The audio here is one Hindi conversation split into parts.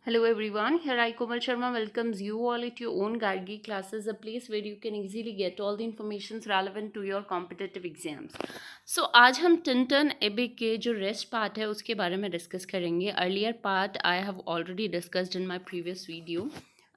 Hello everyone, here I Komal Sharma welcomes you all at your own Gargi classes, a place where you can easily get all the information relevant to your competitive exams. So आज हम टिंटन एबे के जो रेस्ट पार्ट है उसके बारे में डिस्कस करेंगे. Earlier part I have already discussed in my previous video.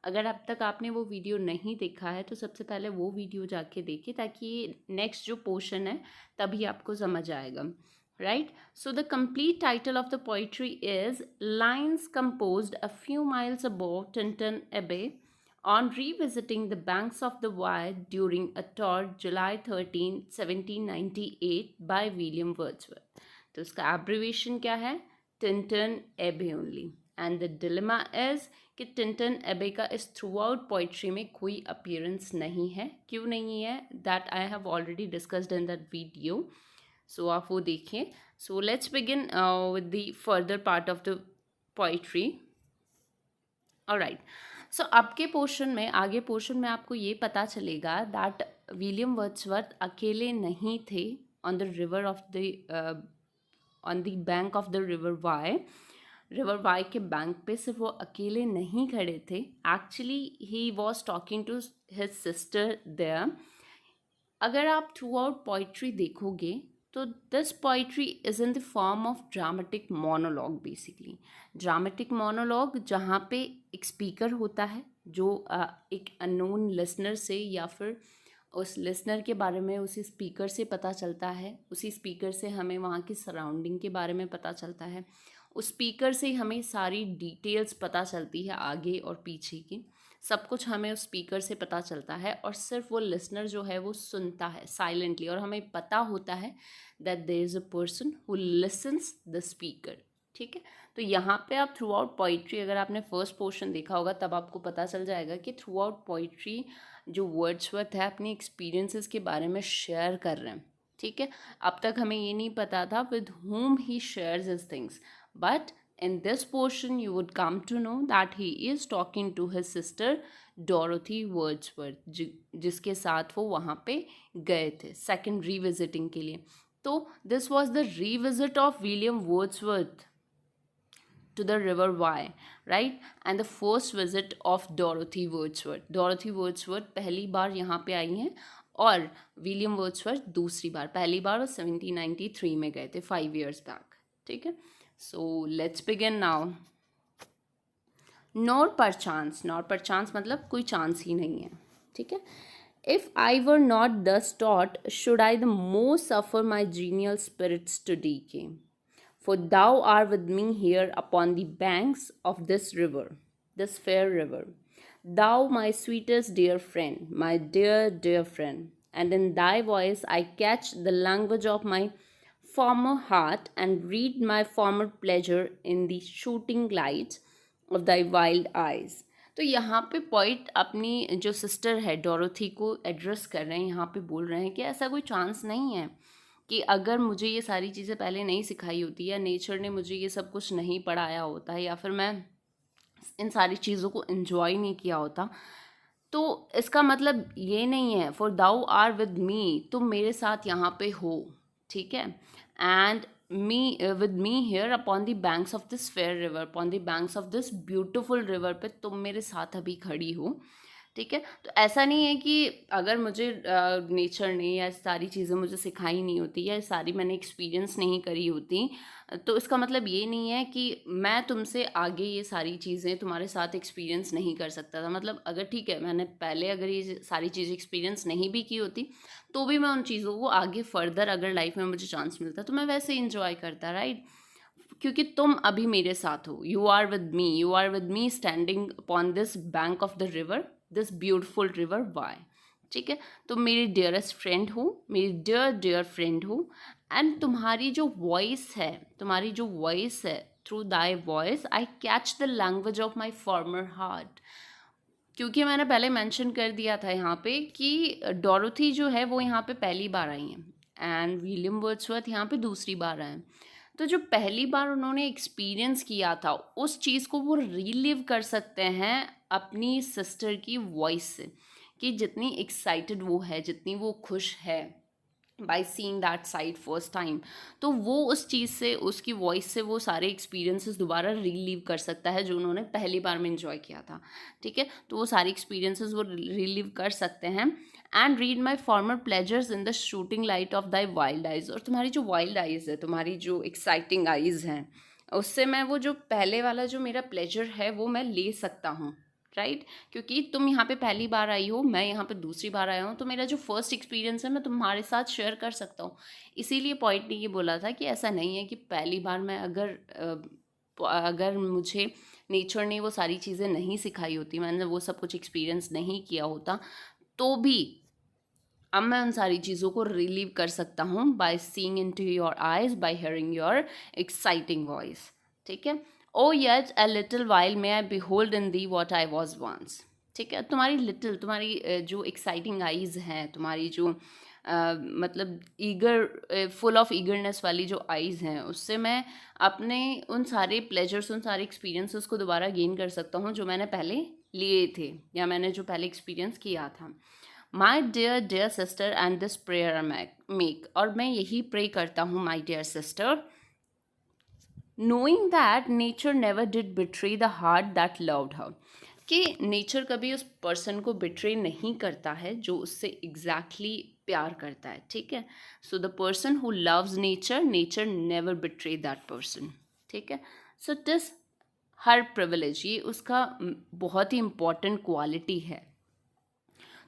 अगर अब तक आपने वो वीडियो नहीं देखा है तो सबसे पहले वो वीडियो जाके देखिए ताकि नेक्स्ट जो पोर्शन है तभी आपको समझ आएगा. Right? So the complete title of the poetry is Lines Composed a Few Miles Above Tinton Abbey on Revisiting the Banks of the Wye During a Tour July 13, 1798 by William Wordsworth. तो उसका abbreviation क्या है? Tinton Abbey only. And the dilemma is कि टिंटन एबे का इस थ्रू आउट पोइट्री में कोई अपीयरेंस नहीं है. क्यों नहीं है? That I have already discussed in that video. So आप वो देखिए. So let's begin with the further part of the poetry. Alright. So आपके पोर्शन में आगे पोर्शन में आपको ये पता चलेगा दैट विलियम वर्ड्सवर्थ अकेले नहीं थे on the river of the on the bank of the river Wye के बैंक पे सिर्फ वो अकेले नहीं खड़े थे. Actually he was talking to his sister there. अगर आप थ्रू आउट पोइट्री देखोगे तो this poetry is in the form of dramatic monologue. Basically dramatic monologue जहाँ पे एक स्पीकर होता है जो एक अननोन लिसनर से या फिर उस लिसनर के बारे में उसी स्पीकर से पता चलता है. उसी स्पीकर से हमें वहाँ की सराउंडिंग के बारे में पता चलता है. उस स्पीकर से हमें सारी डिटेल्स पता चलती है आगे और पीछे की. सब कुछ हमें उस स्पीकर से पता चलता है और सिर्फ वो लिसनर जो है वो सुनता है साइलेंटली. और हमें पता होता है that there is a person who listens the speaker. ठीक है. तो यहाँ पे आप थ्रू आउट पोइट्री अगर आपने फर्स्ट पोर्शन देखा होगा तब आपको पता चल जाएगा कि थ्रू आउट पोइट्री जो वर्ड्सवर्थ है अपनी एक्सपीरियंसेस के बारे में शेयर कर रहे हैं. ठीक है. अब तक हमें ये नहीं पता था with whom he shares his things, but in this portion you would come to know that he is talking to his sister Dorothy Wordsworth जिसके साथ वो वहाँ पे गए थे सेकेंड रीविजिटिंग के लिए. तो this was the revisit of William Wordsworth to the river Wye, right? And the first visit of Dorothy Wordsworth. Dorothy Wordsworth पहली बार यहाँ पे आई हैं और विलियम वर्ड्सवर्थ दूसरी बार. पहली बार वो 1793 में गए थे 5 years बैक. ठीक है. So let's begin now. Nor perchance मतलब कोई चांस ही नहीं है. ठीक है. If I were not thus taught should I the more suffer my genial spirits to decay. For thou art with me here upon the banks of this river, this fair river. Thou, my sweetest dear friend, my dear, dear friend, and in thy voice I catch the language of my former heart and read my former pleasure in the shooting lights of thy wild eyes. तो यहाँ पे पॉइंट अपनी जो सिस्टर है डोरोथी को एड्रेस कर रहे हैं. यहाँ पे बोल रहे हैं कि ऐसा कोई चांस नहीं है कि अगर मुझे ये सारी चीज़ें पहले नहीं सिखाई होती या नेचर ने मुझे ये सब कुछ नहीं पढ़ाया होता या फिर मैं इन सारी चीज़ों को एंजॉय नहीं किया होता तो इसका मतलब ये नहीं है. For thou are with me, तुम मेरे साथ यहाँ पे हो. ठीक है. And me with me here upon the banks of this fair river, upon the banks of this beautiful river पे तुम मेरे साथ अभी खड़ी हो. ठीक है. तो ऐसा नहीं है कि अगर मुझे नेचर ने या सारी चीज़ें मुझे सिखाई नहीं होती या सारी मैंने एक्सपीरियंस नहीं करी होती तो इसका मतलब ये नहीं है कि मैं तुमसे आगे ये सारी चीज़ें तुम्हारे साथ एक्सपीरियंस नहीं कर सकता था. मतलब अगर ठीक है मैंने पहले अगर ये सारी चीज़ें एक्सपीरियंस नहीं भी की होती तो भी मैं उन चीज़ों को आगे फर्दर अगर लाइफ में मुझे चांस मिलता तो मैं वैसे इंजॉय करता. राइट. क्योंकि तुम अभी मेरे साथ हो. You are with me standing upon this bank of the river, this beautiful river Wye. ठीक है. तो मेरी डियरेस्ट फ्रेंड हो, मेरी डियर फ्रेंड हो. एंड तुम्हारी जो वॉइस है through thy voice I catch the language of my farmer heart. क्योंकि मैंने पहले मेंशन कर दिया था यहाँ पे कि डोरोथी जो है वो यहाँ पे पहली बार आई हैं एंड विलियम वर्ड्सवर्थ यहाँ पे दूसरी बार आए हैं. तो जो पहली बार उन्होंने एक्सपीरियंस किया था उस चीज़ को वो रीलिव कर सकते हैं अपनी सिस्टर की वॉइस से कि जितनी एक्साइटेड वो है, जितनी वो खुश है, by seeing that side first time. तो वो उस चीज़ से, उसकी वॉइस से वो सारे एक्सपीरियंसेस दोबारा रिलीव कर सकता है जो उन्होंने पहली बार में इन्जॉय किया था। ठीक है, तो वो सारे एक्सपीरियंसेस वो रिलीव कर सकते हैं। And read my farmer pleasures in the shooting light of thy wild eyes. और तुम्हारी जो वाइल्ड आइज है, तुम्हारी जो एक्साइटिंग आइज हैं, उससे मैं वो जो पहले वाला जो मेरा प्लेजर है वो मैं ले सकता हूँ। राइट, क्योंकि तुम यहाँ पे पहली बार आई हो, मैं यहाँ पे दूसरी बार आया हूँ, तो मेरा जो फर्स्ट एक्सपीरियंस है मैं तुम्हारे साथ शेयर कर सकता हूँ। इसीलिए पॉइंट ने ये बोला था कि ऐसा नहीं है कि पहली बार मैं अगर मुझे नेचर ने वो सारी चीज़ें नहीं सिखाई होती, मैंने वो सब कुछ एक्सपीरियंस नहीं किया होता, तो भी अब मैं उन सारी चीज़ों को रिलीव कर सकता हूँ by seeing into your eyes, by hearing your exciting voice. ठीक है, oh yet a little while may I behold in thee what I was once. ठीक है, तुम्हारी लिटिल, तुम्हारी जो एक्साइटिंग आइज़ हैं, तुम्हारी जो मतलब ईगर, फुल ऑफ ईगरनेस वाली जो आइज़ हैं, उससे मैं अपने उन सारे प्लेजर्स, उन सारे एक्सपीरियंसेस को दोबारा गेन कर सकता हूँ जो मैंने पहले लिए थे या मैंने जो पहले एक्सपीरियंस किया था। My dear sister and this prayer make. और मैं यही प्रे करता हूँ my dear sister, knowing that nature never did betray the heart that loved her. कि नेचर कभी उस पर्सन को बिट्रे नहीं करता है जो उससे एग्जैक्टली प्यार करता है। ठीक है, so the person who loves nature, nature never betray that person. ठीक है, सो दिस हर प्रिविलेज, ये उसका बहुत ही इम्पॉर्टेंट क्वालिटी है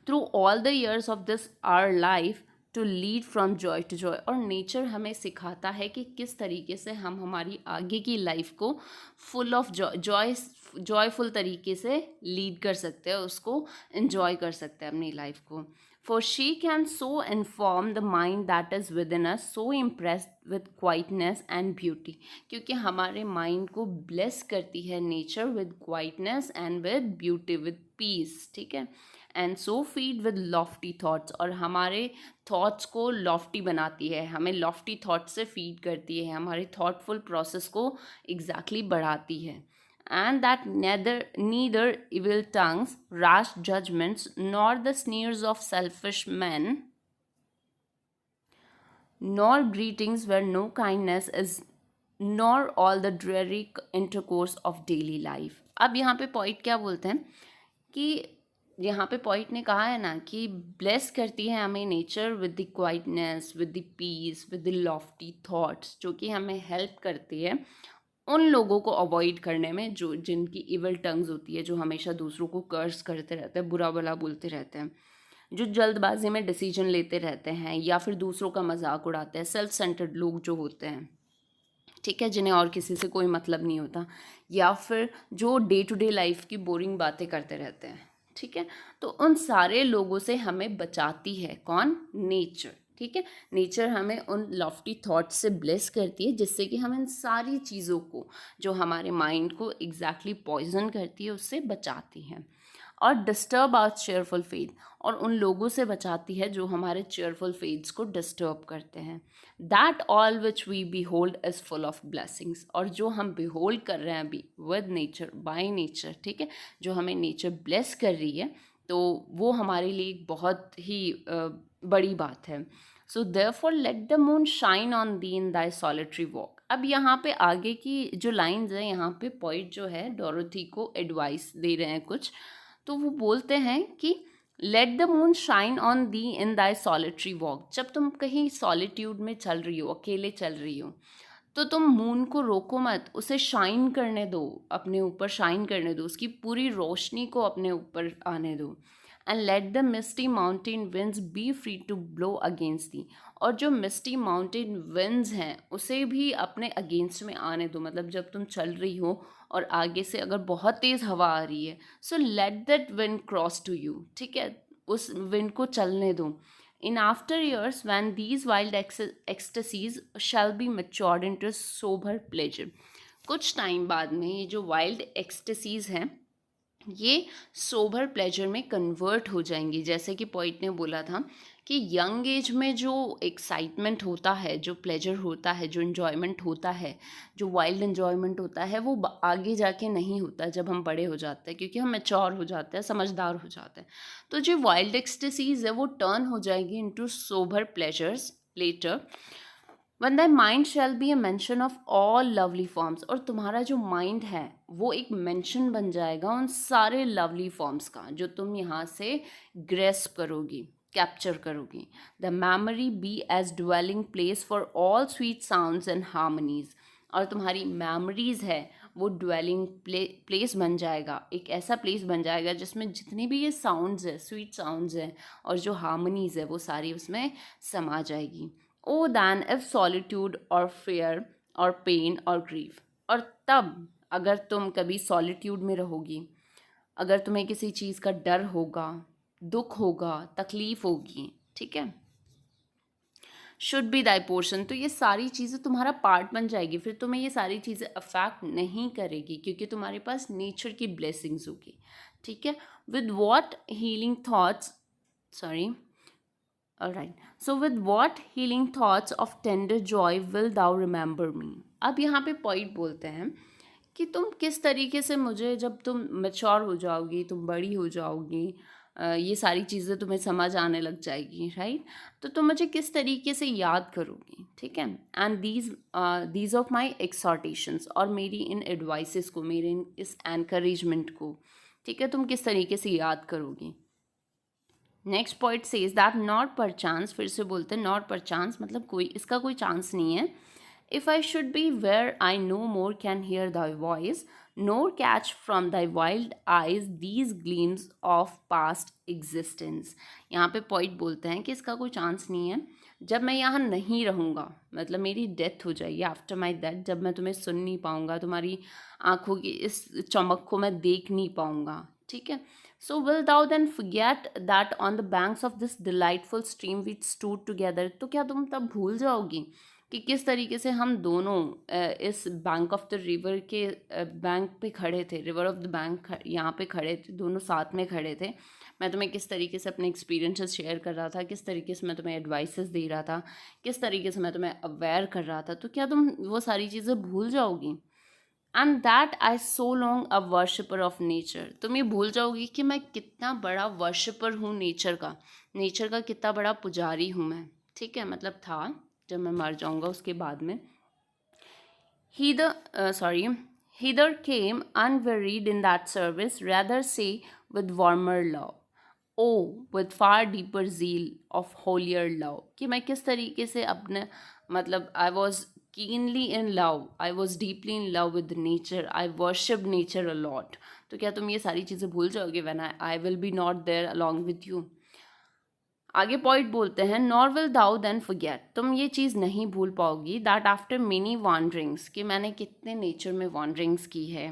through all the years of this our life to lead from joy to joy. और नेचर हमें सिखाता है कि किस तरीके से हम हमारी आगे की लाइफ को फुल ऑफ जॉयफुल तरीके से लीड कर सकते हैं, उसको इन्जॉय कर सकते हैं अपनी लाइफ को। For she can so inform the mind that is with in us, so impressed with quietness and beauty. क्योंकि हमारे माइंड को ब्लेस करती है nature with quietness and with beauty, with piece. ठीक है, and so feed with Lofty thoughts. और हमारे थॉट्स को लॉफ्टी बनाती है, हमें लॉफ्टी थाट्स से फीड करती है, हमारे थॉटफुल प्रोसेस को एग्जैक्टली बढ़ाती है। And that neither evil tongues, rash judgments, nor the sneers of selfish man, nor greetings where no kindness is, nor all the dreary intercourse of daily life. अब यहाँ पे पॉइंट क्या बोलते हैं कि यहाँ पे पॉइंट ने कहा है ना कि ब्लेस करती है हमें nature with the quietness, with the peace, with the lofty thoughts, जो कि हमें हेल्प करती है उन लोगों को अवॉइड करने में जो जिनकी इवल टंग्स होती है, जो हमेशा दूसरों को कर्स करते रहते हैं, बुरा भला बोलते रहते हैं, जो जल्दबाजी में डिसीजन लेते रहते हैं या फिर दूसरों का मजाक उड़ाते हैं, सेल्फ सेंटर्ड लोग जो होते हैं। ठीक है, जिन्हें और किसी से कोई मतलब नहीं होता, या फिर जो डे टू डे लाइफ की बोरिंग बातें करते रहते हैं। ठीक है, तो उन सारे लोगों से हमें बचाती है कौन? नेचर। ठीक है, नेचर हमें उन लॉफ्टी थॉट्स से ब्लेस करती है जिससे कि हम इन सारी चीज़ों को जो हमारे माइंड को एग्जैक्टली पॉइजन करती है उससे बचाती हैं। और डिस्टर्ब आवर चेयरफुल फेथ, और उन लोगों से बचाती है जो हमारे चेयरफुल फेथ्स को डिस्टर्ब करते हैं। That all which we behold is full of blessings. और जो हम बिहोल्ड कर रहे हैं अभी विद नेचर, बाय नेचर, ठीक है, जो हमें नेचर ब्लेस कर रही है, तो वो हमारे लिए एक बहुत ही बड़ी बात है। So therefore let the moon shine on the in Dai solitary walk. अब यहाँ पे आगे की जो लाइन्स है, यहाँ पे पॉइंट जो है डोरोथी को एडवाइस दे रहे हैं कुछ, तो वो बोलते हैं कि let the moon shine on the in Dai solitary walk. जब तुम कहीं सॉलिट्यूड में चल रही हो, अकेले चल रही हो, तो तुम मून को रोको मत, उसे शाइन करने दो, अपने ऊपर शाइन करने दो, उसकी पूरी रोशनी को अपने ऊपर आने दो। And let the misty mountain winds be free to blow against thee. और जो मिस्टी माउंटेन विंड्स हैं उसे भी अपने अगेंस्ट में आने दो। मतलब जब तुम चल रही हो और आगे से अगर बहुत तेज़ हवा आ रही है, so let that wind cross to you. ठीक है, उस विंड को चलने दो। In after years, when these wild ecstasies shall be matured into sober pleasure, कुछ टाइम बाद में ये जो वाइल्ड एक्सटेसीज हैं ये सोबर प्लेजर में कन्वर्ट हो जाएंगी। जैसे कि पॉइंट ने बोला था कि यंग एज में जो एक्साइटमेंट होता है, जो प्लेजर होता है, जो इन्जॉयमेंट होता है, जो वाइल्ड इन्जॉयमेंट होता है, वो आगे जाके नहीं होता जब हम बड़े हो जाते हैं, क्योंकि हम मैच्योर हो जाते हैं, समझदार हो जाते हैं। तो जो वाइल्ड एक्सटेसीज है वो टर्न हो जाएगी into sober pleasures later. When thy mind shall be a mention of all lovely forms, और तुम्हारा जो माइंड है वो एक मेंशन बन जाएगा उन सारे लवली फॉर्म्स का जो तुम यहाँ से ग्रेस्प करोगी, कैप्चर करोगी. The memory be as dwelling place for all sweet sounds and harmonies, और तुम्हारी मेमोरीज है वो ड्वेलिंग प्लेस बन जाएगा, एक ऐसा प्लेस बन जाएगा जिसमें जितनी भी ये साउंड्स है, स्वीट साउंड्स हैं और जो हार्मनीज है वो सारी उसमें समा जाएगी. ओ दैन इफ सॉलिट्यूड और फेयर और पेन और ग्रीफ, और तब अगर तुम कभी सॉलिट्यूड में रहोगी, अगर तुम्हें किसी चीज़ का डर होगा, दुख होगा, तकलीफ होगी, ठीक है, शुड बी दाई पोर्शन, तो ये सारी चीज़ें तुम्हारा पार्ट बन जाएगी. फिर तुम्हें ये सारी चीज़ें अफेक्ट नहीं करेगी क्योंकि तुम्हारे पास नेचर की ब्लेसिंग्स होगी. ठीक है. With what healing thoughts, sorry, alright, so with what healing thoughts of tender joy will thou remember me. अब यहाँ पे पॉइंट बोलते हैं कि तुम किस तरीके से मुझे, जब तुम मैच्योर हो जाओगी, तुम बड़ी हो जाओगी, ये सारी चीज़ें तुम्हें समझ आने लग जाएगी, राइट, तो तुम मुझे किस तरीके से याद करोगी. ठीक है. एंड दीज ऑफ माई एक्सॉर्टेशंस, और मेरी इन एडवाइसेस को, मेरे इन इस एनकरेजमेंट को, ठीक है, तुम किस तरीके से याद करोगी. Next point says that not पर चांस, फिर से बोलते हैं नॉट पर चांस मतलब कोई, इसका कोई चांस नहीं है. If I should be where I no more can hear thy voice, nor catch from thy wild eyes these gleams of past existence. यहाँ पे पॉइंट बोलते हैं कि इसका कोई चांस नहीं है. जब मैं यहाँ नहीं रहूँगा, मतलब मेरी डेथ हो जाएगी, आफ्टर माई डेथ, जब मैं तुम्हें सुन नहीं पाऊँगा, तुम्हारी आँखों की इस चमक को मैं देख नहीं पाऊँगा. ठीक है. So will thou then forget that on the banks of this delightful stream which stood together, तो क्या तुम तब भूल जाओगी कि किस तरीके से हम दोनों इस बैंक ऑफ द रिवर के बैंक पे खड़े थे, रिवर ऑफ द बैंक यहाँ पे खड़े थे, दोनों साथ में खड़े थे. मैं तुम्हें किस तरीके से अपने एक्सपीरियंसेस शेयर कर रहा था, किस तरीके से मैं तुम्हें एडवाइसेस दे रहा था, किस तरीके से मैं तुम्हें अवेयर कर रहा था, तो क्या तुम वो सारी चीज़ें भूल जाओगी. And that I so long a worshipper of nature, तुम ये भूल जाओगी कि मैं कितना बड़ा वर्शिपर हूँ नेचर का कितना बड़ा पुजारी हूँ मैं. ठीक है. मतलब था, जब मैं मर जाऊँगा उसके बाद में. Hither came unwearied in that service, rather say with warmer love. Oh, with far deeper zeal of holier love. कि मैं किस तरीके से अपने, मतलब I was keenly in love, I was deeply in love with nature, I worship nature a lot. तो क्या तुम ये सारी चीज़ें भूल जाओगे when I will be not there along with you. आगे पॉइंट बोलते हैं nor will thou then forget, तुम ये चीज़ नहीं भूल पाओगी दैट आफ्टर मेनी वॉन्डरिंग्स, कि मैंने कितने नेचर में वॉन्डरिंग्स की है,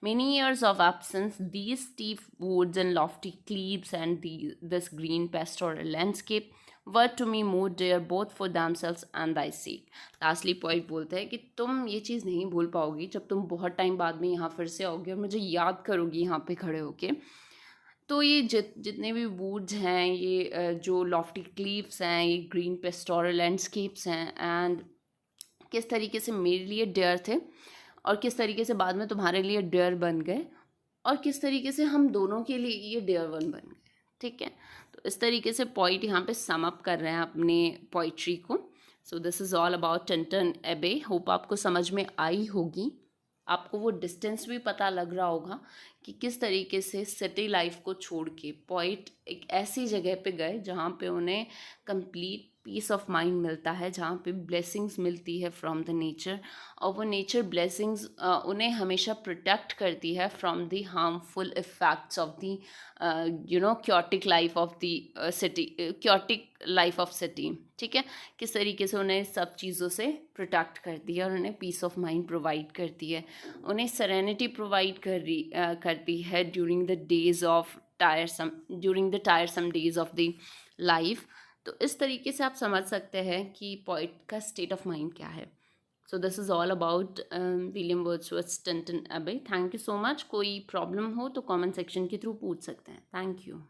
many years of absence, these steep woods and lofty cliffs and this green pastoral landscape were to me more dear both for themselves and thy sake. Lastly point बोलते हैं कि तुम ये चीज़ नहीं भूल पाओगी जब तुम बहुत टाइम बाद में यहाँ फिर से आओगे और मुझे याद करोगी यहाँ पे खड़े होके. तो ये जितने भी वुड्स हैं, ये जो लॉफ्टी क्लीफ्स हैं, ये ग्रीन पेस्टोरल लैंडस्केप्स हैं, एंड किस तरीके से मेरे लिए डेयर थे और किस तरीके से बाद में तुम्हारे लिए डेयर बन गए और किस तरीके से हम दोनों के लिए ये डेयर वन बन गए. ठीक है. तो इस तरीके से पॉइंट यहाँ पे सम अप कर रहे हैं अपने पोइट्री को. सो this is all about Tintern एबे. होप आपको समझ में आई होगी, आपको वो डिस्टेंस भी पता लग रहा होगा कि किस तरीके से सिटी लाइफ को छोड़ के पोइट एक ऐसी जगह पे गए जहाँ पे उन्हें कंप्लीट पीस ऑफ माइंड मिलता है, जहाँ पे ब्लेसिंग्स मिलती है फ्रॉम द नेचर, और वो नेचर ब्लेसिंग्स उन्हें हमेशा प्रोटेक्ट करती है from the harmful effects of the chaotic life of the city, chaotic life of city. ठीक है. किस तरीके से उन्हें सब चीज़ों से प्रोटेक्ट करती है और उन्हें पीस ऑफ माइंड प्रोवाइड करती है, उन्हें सेरेनिटी प्रोवाइड करती है during the days of टायरसम days of the life. तो इस तरीके से आप समझ सकते हैं कि पोइट का स्टेट ऑफ माइंड क्या है. So this is all about William Wordsworth Tintern Abbey. Thank you so much. कोई प्रॉब्लम हो तो कमेंट सेक्शन के थ्रू पूछ सकते हैं. Thank you.